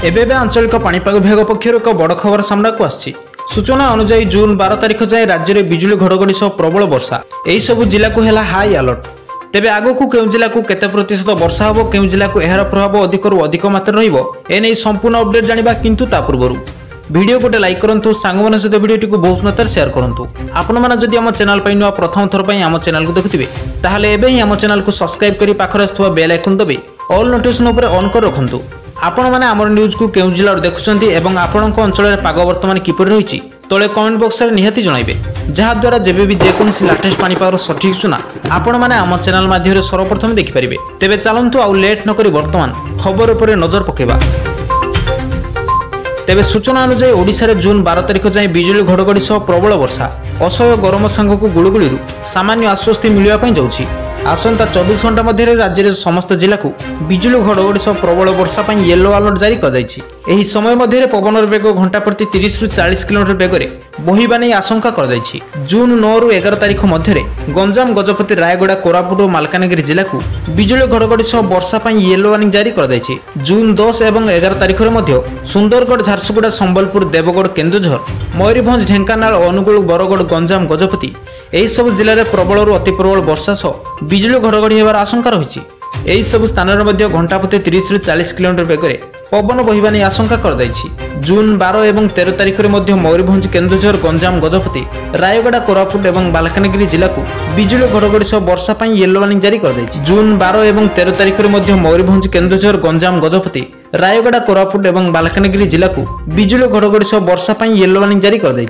एबे आंचलिक पाणीपाग विभाग पक्षर एक बड़ खबर सामना को आसी। सूचना अनुसार जून 12 तारिख जाए राज्य में बिजुली घड़घड़ी सह प्रबल वर्षा यही सबू जिला को है हाई अलर्ट। तेबे आगक केउ जिला को केते प्रतिशत वर्षा होबो, केउ जिला को एहार प्रभाव अधिक रु अधिक मात्रा रहिबो एने संपूर्ण अपडेट जानिबा। किंतु ता पूर्वरु वीडियो गोटे लाइक करंतु, सांगमान सहित वीडियोटी को बहुत मात्रा शेयर करंतु। आपण माने जदि हम चैनल पई नुआ प्रथम थर पई हम चैनल को देखुथिबे ताहाले एबे ही हम चैनल को सब्सक्राइब करी पाखरे आस्थुवा बेल आइकन दबे ऑल नोटिफिकेशन ऊपर ऑन कर रखंतु। आपण माने हमर न्यूज को केउ जिल्ला देखुछंती एवं आपणक अंचल रे पाग वर्तमान किपर रहिछि तळे कमेंट बॉक्स रे निहाती जणाइबे, जहा द्वारा जेबे भी जेकोनसी लेटेस्ट पाणीपागर सठिक सुना आपण माने हम चैनल माध्यम रे सर्वप्रथम देखि परिबे। तेबे चलंतु आउ लेट न करी वर्तमान खबर ऊपर नजर पकेबा। तेबे सूचना अनुसार ओडिशा रे जून 12 तारिख जाए बिजुली घड़घड़ी सह प्रबल वर्षा असह्य गरम सांगक गुळुगुळी सामान्य आश्वस्ति मिलिबा पई जाउछि। आसंता 24 घंटा मध्य राज्य समस्त जिला को बिजुली घड़घड़ी सह प्रबल वर्षा पर येलो अलर्ट जारी कर समय मध्य पवन बेग घंटा प्रति 30 रु 40 किलोमीटर बेगर बहिबा नहीं आशंका कर जून 9 रु 11 तारिख मध्य गंजाम, गजपति, रायगड़ा, कोरापुट और मालकानगिरी जिला को बिजुली घड़घड़ी सह वर्षा पर येलो वार्निंग जारी कर जून 10 और 11 तारिख में सुंदरगढ़, झारसुगुड़ा, संबलपुर, देवगढ़, केन्दुझर, मयूरभंज, ढेंकानाल, अनुगुल, बरगढ़, गंजाम, गजपति यही सब जिले में प्रबल अति प्रबल वर्षा सह बिजुली घड़घड़ी होबार आशंका रही। यही सब स्थान में घंटा प्रति 30 रु 40 किलोमीटर बेगर पवन बहिबा नहीं आशंका कर जून 12 और 13 तारिख में मयूरभंज, केन्दुझर, गंजाम, गजपति, रायगड़ा, कोरापुट और मालकानगिरी जिला को बिजुली घड़घड़ी सह वर्षा पर येलो वार्निंग जारी कर जून 12 और 13 तारिख में मयूरभंज, केन्दुझर, गंजाम, गजपति, रायगड़ा, कोरापुट और मालकानगिरी जिला को बिजुली घड़घड़ी सह वर्षा पर येलो वार्निंग जारी कर